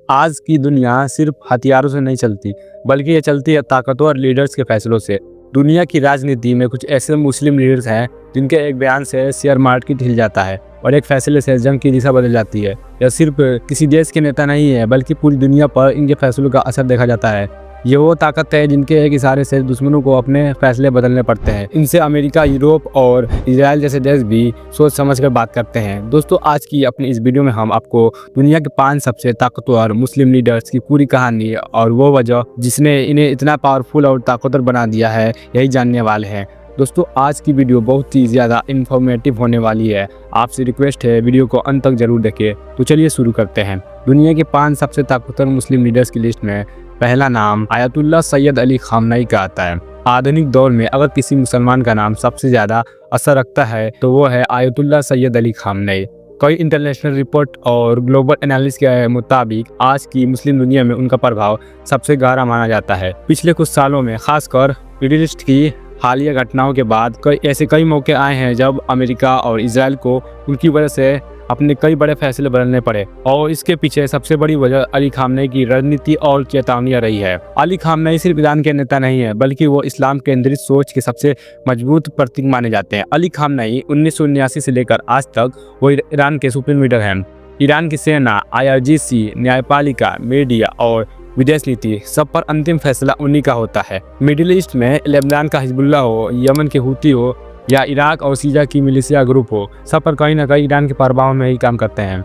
आज की दुनिया सिर्फ हथियारों से नहीं चलती, बल्कि ये चलती है ताकतवर लीडर्स के फैसलों से। दुनिया की राजनीति में कुछ ऐसे मुस्लिम लीडर्स हैं जिनके एक बयान से शेयर मार्केट हिल जाता है और एक फैसले से जंग की दिशा बदल जाती है। यह सिर्फ किसी देश के नेता नहीं है, बल्कि पूरी दुनिया पर इनके फैसलों का असर देखा जाता है। ये वो ताकत है जिनके एक इशारे से दुश्मनों को अपने फैसले बदलने पड़ते हैं। इनसे अमेरिका, यूरोप और इजराइल जैसे देश भी सोच समझ कर बात करते हैं। दोस्तों, आज की अपनी इस वीडियो में हम आपको दुनिया के 5 सबसे ताकतवर मुस्लिम लीडर्स की पूरी कहानी और वो वजह जिसने इन्हें इतना पावरफुल और ताकतवर बना दिया है, यही जानने वाले हैं। दोस्तों, आज की वीडियो बहुत ही ज़्यादा इन्फॉर्मेटिव होने वाली है। आपसे रिक्वेस्ट है वीडियो को अंत तक जरूर देखें। तो चलिए शुरू करते हैं। दुनिया के 5 सबसे ताकतवर मुस्लिम लीडर्स की लिस्ट में पहला नाम आयतुल्लाह सैयद अली खामनेई का आता है। आधुनिक दौर में अगर किसी मुसलमान का नाम सबसे ज़्यादा असर रखता है तो वो है आयतुल्लाह सैयद अली खामनेई। कई इंटरनेशनल रिपोर्ट और ग्लोबल एनालिसिस के मुताबिक आज की मुस्लिम दुनिया में उनका प्रभाव सबसे गहरा माना जाता है। पिछले कुछ सालों में खासकर मिडिल ईस्ट की हालिया घटनाओं के बाद कई मौके आए हैं जब अमेरिका और इजराइल को उनकी वजह से अपने कई बड़े फैसले बदलने पड़े, और इसके पीछे सबसे बड़ी वजह अली खामनेई की रणनीति और चेतावनियां रही है। अली खामनेई सिर्फ ईरान के नेता नहीं है, बल्कि वो इस्लाम केंद्रित सोच के सबसे मजबूत प्रतीक माने जाते हैं। अली खामनेई 1979 से लेकर आज तक वो ईरान के सुप्रीम लीडर हैं। ईरान की सेना, IRGC, न्यायपालिका, मीडिया और विदेश नीति सब पर अंतिम फैसला उन्हीं का होता है। मिडिल ईस्ट में लेबनान का हिजबुल्लाह हो, यमन के हूती हो या इराक और सीरिया की मिलिशिया ग्रुप हो, सब पर कहीं ना कहीं ईरान के प्रभाव में ही काम करते हैं।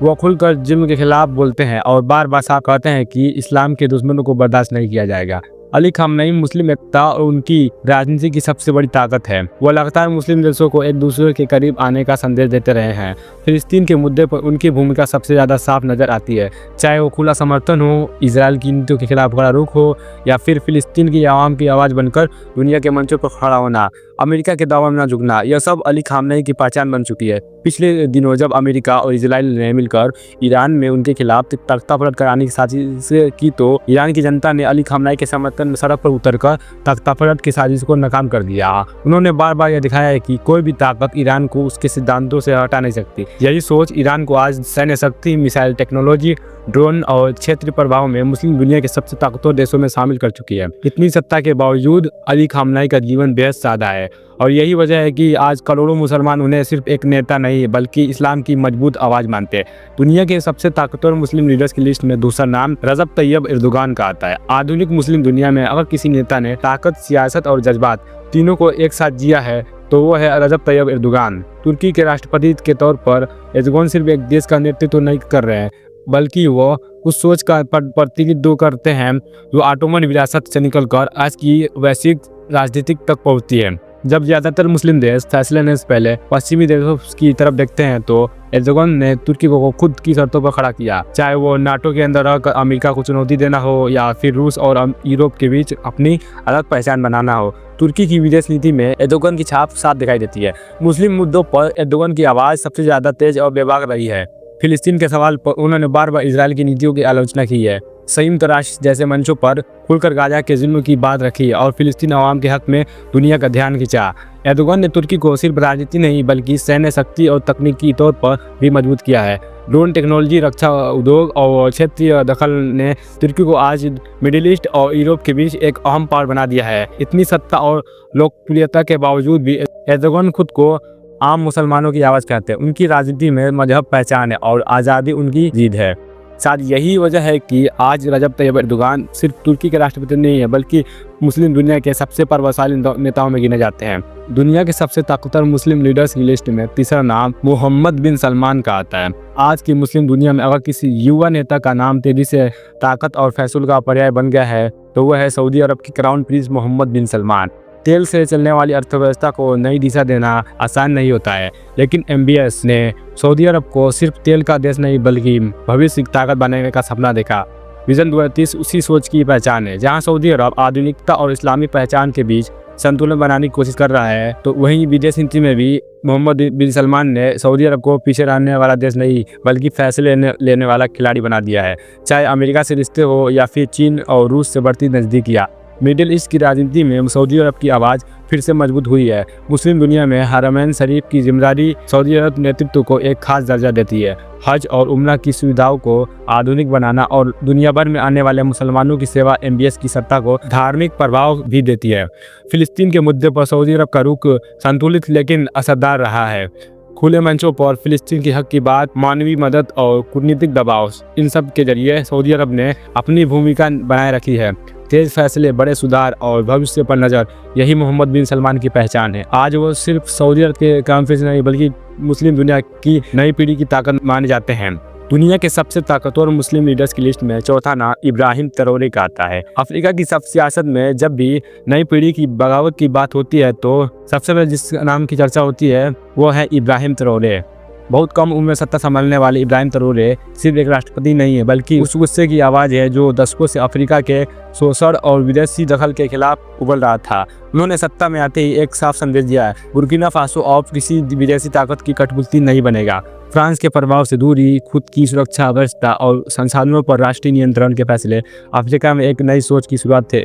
वो खुलकर जुल्म के खिलाफ बोलते हैं और बार बार साफ कहते हैं कि इस्लाम के दुश्मनों को बर्दाश्त नहीं किया जाएगा। अली खामनेई मुस्लिम एकता और उनकी राजनीति की सबसे बड़ी ताकत है। वो लगातार मुस्लिम देशों को एक दूसरे के करीब आने का संदेश देते रहे हैं। फिलिस्तीन के मुद्दे पर उनकी भूमिका सबसे ज़्यादा साफ नज़र आती है, चाहे वो खुला समर्थन हो, इजराइल की नीतियों के खिलाफ खड़ा रुख हो या फिर फिलिस्तीन की आवाम की आवाज़ बनकर दुनिया के मंचों पर खड़ा होना, अमेरिका के दावा में न झुकना। यह सब अली खामनेई की पहचान बन चुकी है। पिछले दिनों जब अमेरिका और इजराइल ने मिलकर ईरान में उनके खिलाफ तख्तापलट कराने की साजिश की तो ईरान की जनता ने अली खामनेई के समर्थन में सड़क पर उतरकर तख्तापलट की साजिश को नाकाम कर दिया। उन्होंने बार बार यह दिखाया है कि कोई भी ताकत ईरान को उसके सिद्धांतों से हटा नहीं सकती। यही सोच ईरान को आज सैन्य शक्ति, मिसाइल टेक्नोलॉजी, ड्रोन और क्षेत्रीय प्रभाव में मुस्लिम दुनिया के सबसे ताकतवर देशों में शामिल कर चुकी है। इतनी सत्ता के बावजूद अली खामनेई का जीवन बेहद सादा है, और यही वजह है कि आज करोड़ों मुसलमान उन्हें सिर्फ एक नेता नहीं बल्कि इस्लाम की मजबूत आवाज़ मानते हैं। दुनिया के सबसे ताकतवर मुस्लिम लीडर्स की लिस्ट में दूसरा नाम रजब तैयब एर्दोगान का आता है। आधुनिक मुस्लिम दुनिया में अगर किसी नेता ने ताकत, सियासत और जज्बात तीनों को एक साथ जिया है तो वो है रजब तैयब एर्दोगान। तुर्की के राष्ट्रपति के तौर पर एर्दोगान सिर्फ एक देश का नेतृत्व नहीं कर रहे हैं, बल्कि वो उस सोच का प्रतिनिधित्व करते हैं जो ऑटोमन विरासत से निकलकर आज की वैश्विक राजनीतिक तक पहुंचती है। जब ज़्यादातर मुस्लिम देश फैसले लेने से पहले पश्चिमी देशों की तरफ देखते हैं तो एर्दोगान ने तुर्की को खुद की शर्तों पर खड़ा किया, चाहे वो नाटो के अंदर अमेरिका को चुनौती देना हो या फिर रूस और यूरोप के बीच अपनी अलग पहचान बनाना हो। तुर्की की विदेश नीति में एर्दोगान की छाप साफ दिखाई देती है। मुस्लिम मुद्दों पर एर्दोगान की आवाज़ सबसे ज़्यादा तेज और बेबाक रही है। फिलिस्तीन के सवाल पर उन्होंने बार बार इजराइल की नीतियों की आलोचना की है। संयुक्त राष्ट्र जैसे मंचों पर खुलकर गाजा के जुल्म की बात रखी और फिलिस्तीन आवाम के हक में दुनिया का ध्यान खींचा। एर्दोगान ने तुर्की को सिर्फ राजनीति नहीं बल्कि सैन्य शक्ति और तकनीकी तौर पर भी मजबूत किया है। ड्रोन टेक्नोलॉजी, रक्षा उद्योग और क्षेत्रीय दखल ने तुर्की को आज मिडिल ईस्ट और यूरोप के बीच एक अहम पार्ट बना दिया है। इतनी सत्ता और लोकप्रियता के बावजूद भी एर्दोगान खुद को आम मुसलमानों की आवाज़ कहते हैं। उनकी राजनीति में मजहब पहचान है और आज़ादी उनकी जीत है। शायद यही वजह है कि आज रजब तैयब एर्दोगान सिर्फ तुर्की के राष्ट्रपति नहीं है, बल्कि मुस्लिम दुनिया के सबसे प्रभावशाली नेताओं में गिने जाते हैं। दुनिया के सबसे ताकतवर मुस्लिम लीडर्स की लिस्ट में तीसरा नाम मोहम्मद बिन सलमान का आता है। आज की मुस्लिम दुनिया में अगर किसी युवा नेता का नाम तेजी से ताकत और फैसलों का पर्याय बन गया है तो वह है सऊदी अरब की क्राउन प्रिंस मोहम्मद बिन सलमान। तेल से चलने वाली अर्थव्यवस्था को नई दिशा देना आसान नहीं होता है, लेकिन MBS ने सऊदी अरब को सिर्फ तेल का देश नहीं बल्कि भविष्य की ताकत बनाने का सपना देखा। विजन 2030 उसी सोच की पहचान है। जहां सऊदी अरब आधुनिकता और इस्लामी पहचान के बीच संतुलन बनाने की कोशिश कर रहा है, तो वहीं विदेश नीति में भी मोहम्मद बिन सलमान ने सऊदी अरब को पीछे रहने वाला देश नहीं बल्कि फैसले लेने वाला खिलाड़ी बना दिया है। चाहे अमेरिका से रिश्ते हो या फिर चीन और रूस से बढ़ती नज़दीकियाँ, मिडिल ईस्ट की राजनीति में सऊदी अरब की आवाज़ फिर से मजबूत हुई है। मुस्लिम दुनिया में हरमैन शरीफ की जिम्मेदारी सऊदी अरब नेतृत्व को एक खास दर्जा देती है। हज और उम्रा की सुविधाओं को आधुनिक बनाना और दुनिया भर में आने वाले मुसलमानों की सेवा MBS की सत्ता को धार्मिक प्रभाव भी देती है। फिलिस्तीन के मुद्दे पर सऊदी अरब का रुख संतुलित लेकिन असरदार रहा है। खुले मंचों पर फिलिस्तीन के हक की बात, मानवीय मदद और कूटनीतिक दबाव, इन सब के जरिए सऊदी अरब ने अपनी भूमिका बनाए रखी है। तेज फैसले, बड़े सुधार और भविष्य पर नज़र, यही मोहम्मद बिन सलमान की पहचान है। आज वो सिर्फ सऊदी अरब के कॉन्फ्रेंस नहीं बल्कि मुस्लिम दुनिया की नई पीढ़ी की ताकत माने जाते हैं। दुनिया के सबसे ताकतवर मुस्लिम लीडर्स की लिस्ट में चौथा नाम इब्राहिम ट्रैओरे का आता है। अफ्रीका की सब सियासत में जब भी नई पीढ़ी की बगावत की बात होती है तो सबसे पहले जिस नाम की चर्चा होती है वो है इब्राहिम ट्रैओरे। बहुत कम उम्र में सत्ता संभालने वाले इब्राहिम ट्रैओरे सिर्फ एक राष्ट्रपति नहीं है बल्कि उस गुस्से की आवाज़ है जो दशकों से अफ्रीका के शोषण और विदेशी दखल के खिलाफ उबल रहा था। उन्होंने सत्ता में आते ही एक साफ संदेश दिया है, बुर्किना फासो अब किसी विदेशी ताकत की कठपुतली नहीं बनेगा। फ्रांस के प्रभाव से दूरी, खुद की सुरक्षा व्यवस्था और संसाधनों पर राष्ट्रीय नियंत्रण के फैसले अफ्रीका में एक नई सोच की शुरुआत थे।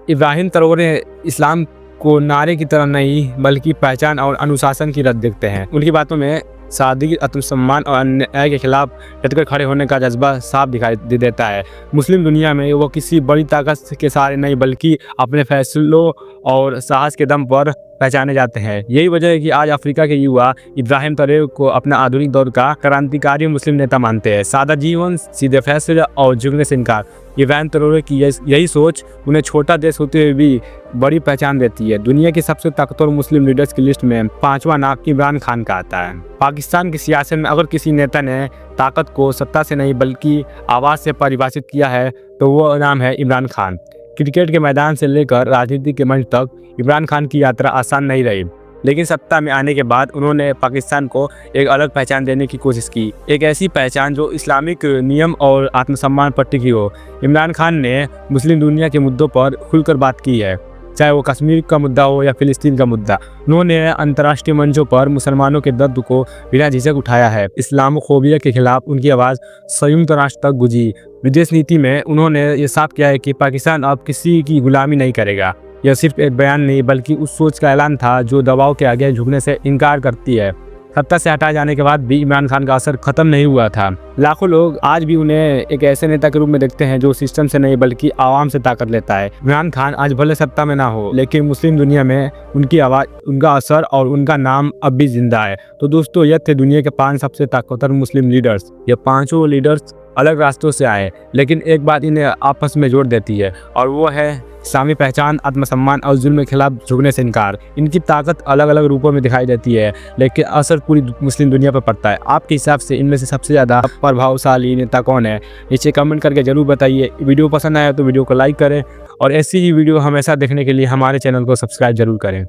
इब्राहिम ट्रैओरे इस्लाम को नारे की तरह नहीं बल्कि पहचान और अनुशासन की रद्द देखते हैं। उनकी बातों में सादगी, आत्मसम्मान और अन्याय के खिलाफ डटकर खड़े होने का जज्बा साफ दिखाई देता है। मुस्लिम दुनिया में वो किसी बड़ी ताकत के सहारे नहीं बल्कि अपने फैसलों और साहस के दम पर पहचाने जाते हैं। यही वजह है कि आज अफ्रीका के युवा इब्राहिम ट्रैओरे को अपना आधुनिक दौर का क्रांतिकारी मुस्लिम नेता मानते हैं। सादा जीवन, सीधे फैसले और झुकने से इनकार, इब्राहिम ट्रैओरे की यही सोच उन्हें छोटा देश होते हुए भी बड़ी पहचान देती है। दुनिया के सबसे ताकतवर मुस्लिम लीडर्स की लिस्ट में पांचवा नाम इमरान खान का आता है। पाकिस्तान की सियासत में अगर किसी नेता ने ताकत को सत्ता से नहीं बल्कि आवाज़ से परिभाषित किया है तो वो नाम है इमरान खान। क्रिकेट के मैदान से लेकर राजनीति के मंच तक इमरान खान की यात्रा आसान नहीं रही, लेकिन सत्ता में आने के बाद उन्होंने पाकिस्तान को एक अलग पहचान देने की कोशिश की, एक ऐसी पहचान जो इस्लामिक नियम और आत्मसम्मान पर टिकी हो। इमरान खान ने मुस्लिम दुनिया के मुद्दों पर खुलकर बात की है, चाहे वो कश्मीर का मुद्दा हो या फिलिस्तीन का मुद्दा। उन्होंने अंतर्राष्ट्रीय मंचों पर मुसलमानों के दर्द को बिना झिझक उठाया है। इस्लामोफोबिया के खिलाफ उनकी आवाज़ संयुक्त राष्ट्र तक गूंजी। विदेश नीति में उन्होंने ये साफ किया है कि पाकिस्तान अब किसी की गुलामी नहीं करेगा। यह सिर्फ एक बयान नहीं बल्कि उस सोच का ऐलान था जो दबाव के आगे झुकने से इनकार करती है। सत्ता से हटाए जाने के बाद भी इमरान खान का असर खत्म नहीं हुआ था। लाखों लोग आज भी उन्हें एक ऐसे नेता के रूप में देखते हैं जो सिस्टम से नहीं बल्कि आवाम से ताकत लेता है। इमरान खान आज भले सत्ता में ना हो लेकिन मुस्लिम दुनिया में उनकी आवाज़, उनका असर और उनका नाम अब भी जिंदा है। तो दोस्तों, यह थे दुनिया के 5 सबसे ताकतवर मुस्लिम लीडर्स। ये पांचों लीडर्स अलग रास्तों से आए लेकिन एक बात इन्हें आपस में जोड़ देती है और वो है इस्लामी पहचान, आत्मसम्मान और जुल्म के खिलाफ झुकने से इनकार। इनकी ताकत अलग अलग रूपों में दिखाई देती है लेकिन असर पूरी मुस्लिम दुनिया पर पड़ता है। आपके हिसाब से इनमें से सबसे ज़्यादा प्रभावशाली नेता कौन है? नीचे कमेंट करके जरूर बताइए। वीडियो पसंद आया तो वीडियो को लाइक करें और ऐसी ही वीडियो हमेशा देखने के लिए हमारे चैनल को सब्सक्राइब जरूर करें।